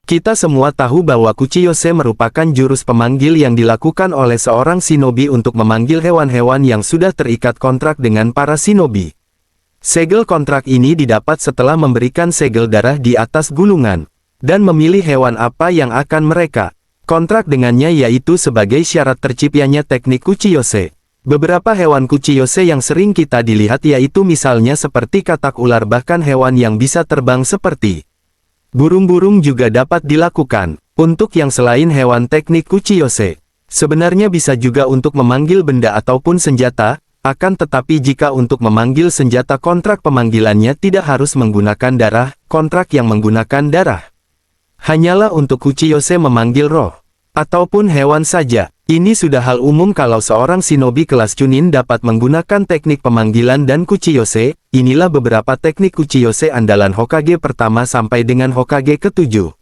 Kita semua tahu bahwa Kuchiyose merupakan jurus pemanggil yang dilakukan oleh seorang shinobi untuk memanggil hewan-hewan yang sudah terikat kontrak dengan para shinobi. Segel kontrak ini didapat setelah memberikan segel darah di atas gulungan, dan memilih hewan apa yang akan mereka kontrak dengannya, yaitu sebagai syarat terciptanya teknik Kuchiyose. Beberapa hewan Kuchiyose yang sering kita dilihat yaitu misalnya seperti katak ular, bahkan hewan yang bisa terbang seperti burung-burung juga dapat dilakukan. Untuk yang selain hewan teknik Kuchiyose, sebenarnya bisa juga untuk memanggil benda ataupun senjata, akan tetapi jika untuk memanggil senjata kontrak pemanggilannya tidak harus menggunakan darah, kontrak yang menggunakan darah hanyalah untuk Kuchiyose memanggil roh ataupun hewan saja. Ini sudah hal umum kalau seorang shinobi kelas Chunin dapat menggunakan teknik pemanggilan dan Kuchiyose. Inilah beberapa teknik Kuchiyose andalan Hokage pertama sampai dengan Hokage ke-7.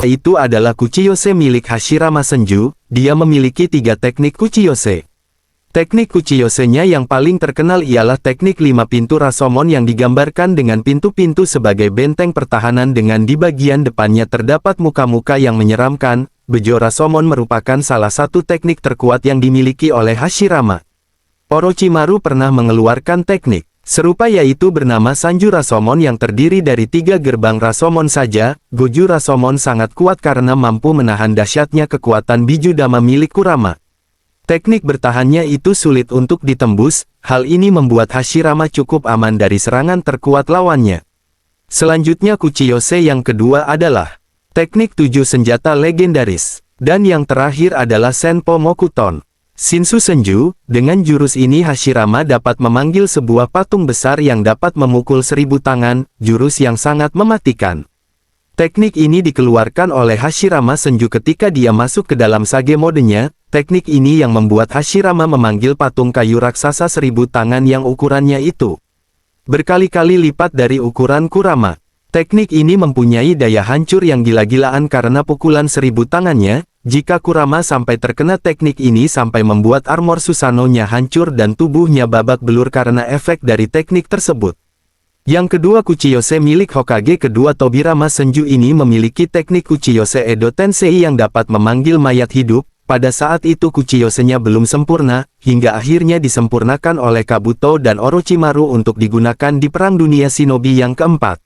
Itu adalah Kuchiyose milik Hashirama Senju. Dia memiliki 3 teknik Kuchiyose. Teknik Kuchiyose-nya yang paling terkenal ialah teknik 5 pintu Rashomon yang digambarkan dengan pintu-pintu sebagai benteng pertahanan dengan di bagian depannya terdapat muka-muka yang menyeramkan. Bejo Rashomon merupakan salah satu teknik terkuat yang dimiliki oleh Hashirama. Orochimaru pernah mengeluarkan teknik serupa yaitu bernama Sanju Rashomon yang terdiri dari 3 gerbang Rashomon saja. Goju Rashomon sangat kuat karena mampu menahan dahsyatnya kekuatan Biju Dama milik Kurama. Teknik bertahannya itu sulit untuk ditembus, hal ini membuat Hashirama cukup aman dari serangan terkuat lawannya. Selanjutnya Kuchiyose yang kedua adalah teknik 7 senjata legendaris. Dan yang terakhir adalah Senpo Mokuton Shinsu Senju. Dengan jurus ini Hashirama dapat memanggil sebuah patung besar yang dapat memukul 1000 tangan, jurus yang sangat mematikan. Teknik ini dikeluarkan oleh Hashirama Senju ketika dia masuk ke dalam Sage modenya. Teknik ini yang membuat Hashirama memanggil patung kayu raksasa 1000 tangan yang ukurannya itu berkali-kali lipat dari ukuran Kurama. Teknik ini mempunyai daya hancur yang gila-gilaan karena pukulan 1000 tangannya. Jika Kurama sampai terkena teknik ini sampai membuat armor Susanoo-nya hancur dan tubuhnya babak belur karena efek dari teknik tersebut. Yang kedua Kuchiyose milik Hokage kedua Tobirama Senju ini memiliki teknik Kuchiyose Edo Tensei yang dapat memanggil mayat hidup. Pada saat itu Kuchiyose-nya belum sempurna, hingga akhirnya disempurnakan oleh Kabuto dan Orochimaru untuk digunakan di Perang Dunia Shinobi yang keempat.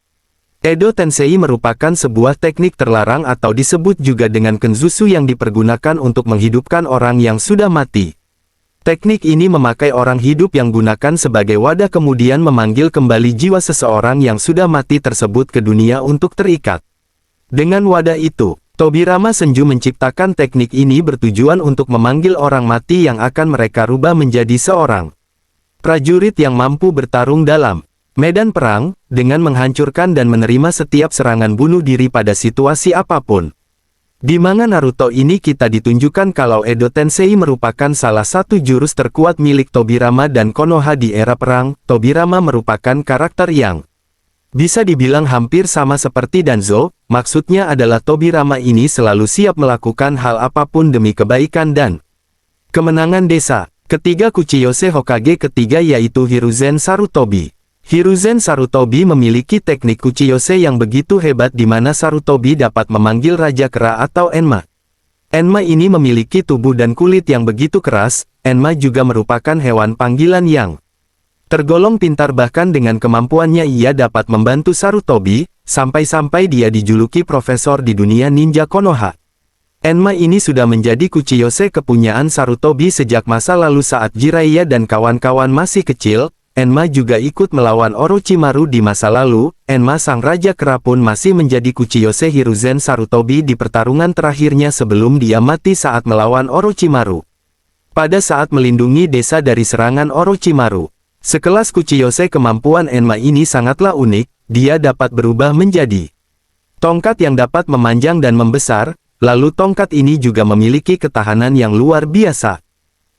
Edo Tensei merupakan sebuah teknik terlarang atau disebut juga dengan Kenjutsu yang dipergunakan untuk menghidupkan orang yang sudah mati. Teknik ini memakai orang hidup yang gunakan sebagai wadah kemudian memanggil kembali jiwa seseorang yang sudah mati tersebut ke dunia untuk terikat. Dengan wadah itu, Tobirama Senju menciptakan teknik ini bertujuan untuk memanggil orang mati yang akan mereka rubah menjadi seorang prajurit yang mampu bertarung dalam medan perang, dengan menghancurkan dan menerima setiap serangan bunuh diri pada situasi apapun. Di manga Naruto ini kita ditunjukkan kalau Edo Tensei merupakan salah satu jurus terkuat milik Tobirama dan Konoha di era perang. Tobirama merupakan karakter yang bisa dibilang hampir sama seperti Danzo, maksudnya adalah Tobirama ini selalu siap melakukan hal apapun demi kebaikan dan kemenangan desa. Ketiga Kuchiyose Hokage ketiga yaitu Hiruzen Sarutobi. Hiruzen Sarutobi memiliki teknik Kuchiyose yang begitu hebat di mana Sarutobi dapat memanggil Raja Kera atau Enma. Enma ini memiliki tubuh dan kulit yang begitu keras. Enma juga merupakan hewan panggilan yang tergolong pintar, bahkan dengan kemampuannya ia dapat membantu Sarutobi, sampai-sampai dia dijuluki profesor di dunia ninja Konoha. Enma ini sudah menjadi Kuchiyose kepunyaan Sarutobi sejak masa lalu saat Jiraiya dan kawan-kawan masih kecil. Enma juga ikut melawan Orochimaru di masa lalu. Enma sang Raja Kera pun masih menjadi Kuchiyose Hiruzen Sarutobi di pertarungan terakhirnya sebelum dia mati saat melawan Orochimaru. Pada saat melindungi desa dari serangan Orochimaru. Sekelas Kuchiyose kemampuan Enma ini sangatlah unik, dia dapat berubah menjadi tongkat yang dapat memanjang dan membesar, lalu tongkat ini juga memiliki ketahanan yang luar biasa.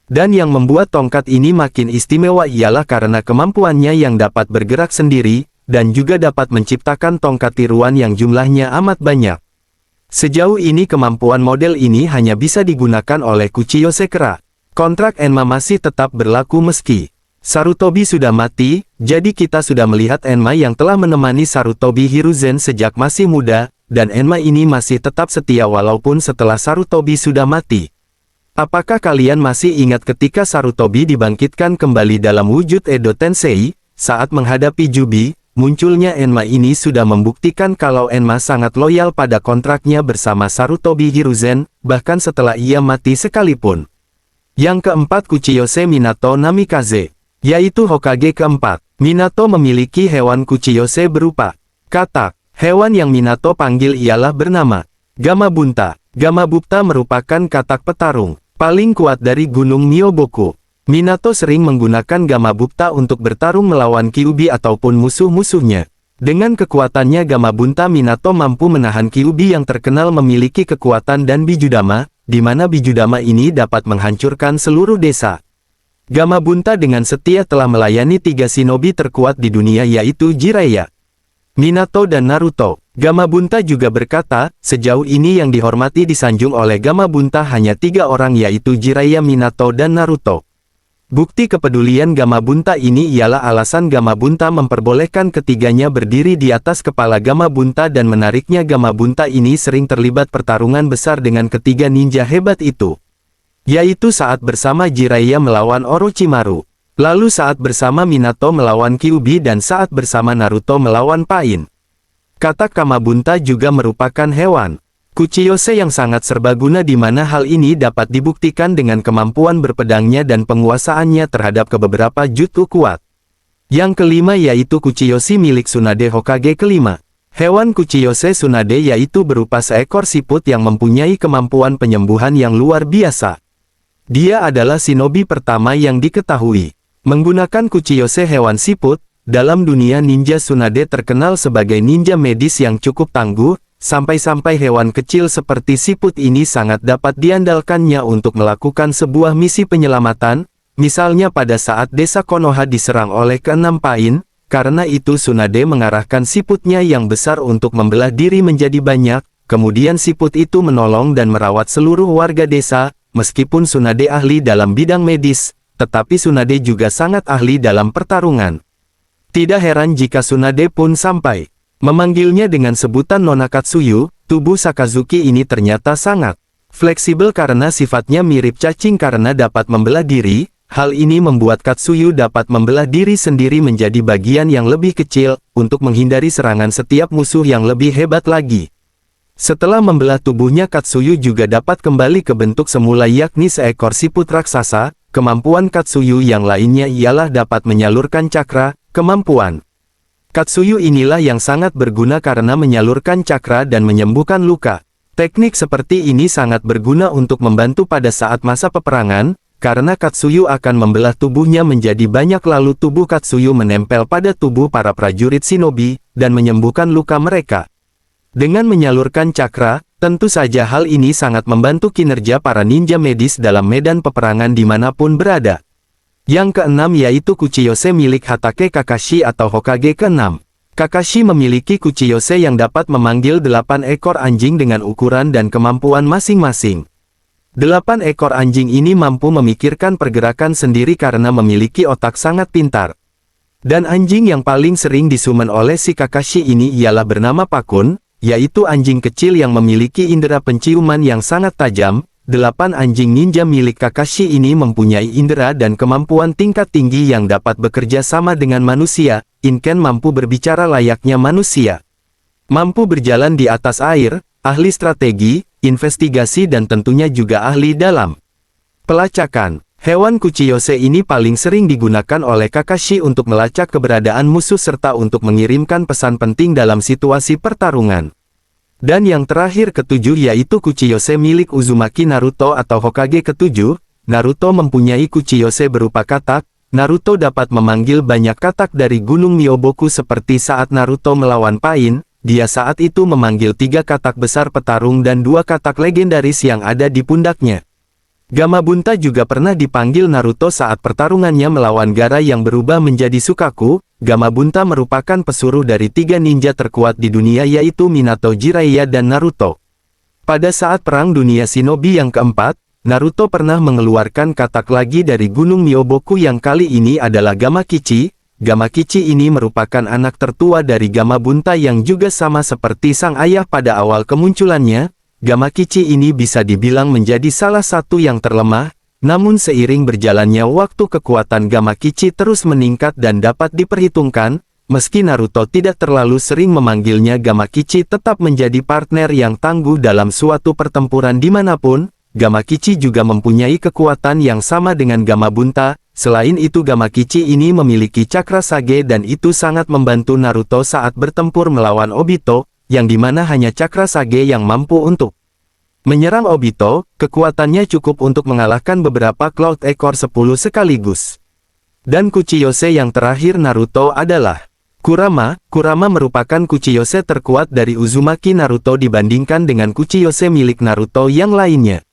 Dan yang membuat tongkat ini makin istimewa ialah karena kemampuannya yang dapat bergerak sendiri, dan juga dapat menciptakan tongkat tiruan yang jumlahnya amat banyak. Sejauh ini kemampuan model ini hanya bisa digunakan oleh Kuchiyose Kera. Kontrak Enma masih tetap berlaku meski Sarutobi sudah mati, jadi kita sudah melihat Enma yang telah menemani Sarutobi Hiruzen sejak masih muda, dan Enma ini masih tetap setia walaupun setelah Sarutobi sudah mati. Apakah kalian masih ingat ketika Sarutobi dibangkitkan kembali dalam wujud Edo Tensei, saat menghadapi Jubi, munculnya Enma ini sudah membuktikan kalau Enma sangat loyal pada kontraknya bersama Sarutobi Hiruzen, bahkan setelah ia mati sekalipun. Yang keempat, Kuchiyose Minato Namikaze, yaitu Hokage keempat. Minato memiliki hewan Kuchiyose berupa katak. Hewan yang Minato panggil ialah bernama Gamabunta. Gamabunta merupakan katak petarung paling kuat dari Gunung Myoboku. Minato sering menggunakan Gamabunta untuk bertarung melawan Kyuubi ataupun musuh-musuhnya. Dengan kekuatannya Gamabunta, Minato mampu menahan Kyuubi yang terkenal memiliki kekuatan dan Bijudama, di mana Bijudama ini dapat menghancurkan seluruh desa. Gamabunta dengan setia telah melayani 3 shinobi terkuat di dunia yaitu Jiraiya, Minato dan Naruto. Gamabunta juga berkata, sejauh ini yang dihormati disanjung oleh Gamabunta hanya 3 orang yaitu Jiraiya, Minato dan Naruto. Bukti kepedulian Gamabunta ini ialah alasan Gamabunta memperbolehkan ketiganya berdiri di atas kepala Gamabunta dan menariknya. Gamabunta ini sering terlibat pertarungan besar dengan ketiga ninja hebat itu, yaitu saat bersama Jiraiya melawan Orochimaru, lalu saat bersama Minato melawan Kyuubi dan saat bersama Naruto melawan Pain. Katak Gamabunta juga merupakan hewan Kuchiyose yang sangat serbaguna di mana hal ini dapat dibuktikan dengan kemampuan berpedangnya dan penguasaannya terhadap beberapa jutsu kuat. Yang kelima yaitu Kuchiyose milik Tsunade Hokage kelima. Hewan Kuchiyose Tsunade yaitu berupa seekor siput yang mempunyai kemampuan penyembuhan yang luar biasa. Dia adalah shinobi pertama yang diketahui menggunakan Kuchiyose hewan siput. Dalam dunia ninja, Tsunade terkenal sebagai ninja medis yang cukup tangguh, sampai-sampai hewan kecil seperti siput ini sangat dapat diandalkannya untuk melakukan sebuah misi penyelamatan, misalnya pada saat desa Konoha diserang oleh keenam Pain. Karena itu Tsunade mengarahkan siputnya yang besar untuk membelah diri menjadi banyak, kemudian siput itu menolong dan merawat seluruh warga desa. Meskipun Tsunade ahli dalam bidang medis, tetapi Tsunade juga sangat ahli dalam pertarungan. Tidak heran jika Tsunade pun sampai memanggilnya dengan sebutan Nona Katsuyu. Tubuh Sakazuki ini ternyata sangat fleksibel karena sifatnya mirip cacing karena dapat membelah diri. Hal ini membuat Katsuyu dapat membelah diri sendiri menjadi bagian yang lebih kecil, untuk menghindari serangan setiap musuh yang lebih hebat lagi. Setelah membelah tubuhnya, Katsuyu juga dapat kembali ke bentuk semula yakni seekor siput raksasa. Kemampuan Katsuyu yang lainnya ialah dapat menyalurkan cakra. Kemampuan Katsuyu inilah yang sangat berguna karena menyalurkan cakra dan menyembuhkan luka. Teknik seperti ini sangat berguna untuk membantu pada saat masa peperangan, karena Katsuyu akan membelah tubuhnya menjadi banyak lalu tubuh Katsuyu menempel pada tubuh para prajurit shinobi, dan menyembuhkan luka mereka. Dengan menyalurkan cakra, tentu saja hal ini sangat membantu kinerja para ninja medis dalam medan peperangan dimanapun berada. Yang keenam yaitu Kuchiyose milik Hatake Kakashi atau Hokage ke-6. Kakashi memiliki Kuchiyose yang dapat memanggil 8 ekor anjing dengan ukuran dan kemampuan masing-masing. 8 ekor anjing ini mampu memikirkan pergerakan sendiri karena memiliki otak sangat pintar. Dan anjing yang paling sering disummon oleh si Kakashi ini ialah bernama Pakun, yaitu anjing kecil yang memiliki indera penciuman yang sangat tajam. 8 anjing ninja milik Kakashi ini mempunyai indera dan kemampuan tingkat tinggi yang dapat bekerja sama dengan manusia. Inken mampu berbicara layaknya manusia, mampu berjalan di atas air, ahli strategi, investigasi dan tentunya juga ahli dalam pelacakan. Hewan Kuchiyose ini paling sering digunakan oleh Kakashi untuk melacak keberadaan musuh serta untuk mengirimkan pesan penting dalam situasi pertarungan. Dan yang terakhir ketujuh yaitu Kuchiyose milik Uzumaki Naruto atau Hokage ketujuh. Naruto mempunyai Kuchiyose berupa katak. Naruto dapat memanggil banyak katak dari Gunung Myoboku seperti saat Naruto melawan Pain. Dia saat itu memanggil 3 katak besar petarung dan 2 katak legendaris yang ada di pundaknya. Gamabunta juga pernah dipanggil Naruto saat pertarungannya melawan Gaara yang berubah menjadi Sukaku. Gamabunta merupakan pesuruh dari 3 ninja terkuat di dunia yaitu Minato, Jiraiya dan Naruto. Pada saat Perang Dunia Shinobi yang keempat, Naruto pernah mengeluarkan katak lagi dari Gunung Myoboku yang kali ini adalah Gamakichi. Gamakichi ini merupakan anak tertua dari Gamabunta yang juga sama seperti sang ayah pada awal kemunculannya. Gamakichi ini bisa dibilang menjadi salah satu yang terlemah, namun seiring berjalannya waktu kekuatan Gamakichi terus meningkat dan dapat diperhitungkan. Meski Naruto tidak terlalu sering memanggilnya Gamakichi tetap menjadi partner yang tangguh dalam suatu pertempuran dimanapun. Gamakichi juga mempunyai kekuatan yang sama dengan Gamabunta. Selain itu Gamakichi ini memiliki Cakra Sage dan itu sangat membantu Naruto saat bertempur melawan Obito, yang dimana hanya Cakra Sage yang mampu untuk menyerang Obito. Kekuatannya cukup untuk mengalahkan beberapa Cloud ekor 10 sekaligus. Dan Kuchiyose yang terakhir Naruto adalah Kurama. Kurama merupakan Kuchiyose terkuat dari Uzumaki Naruto dibandingkan dengan Kuchiyose milik Naruto yang lainnya.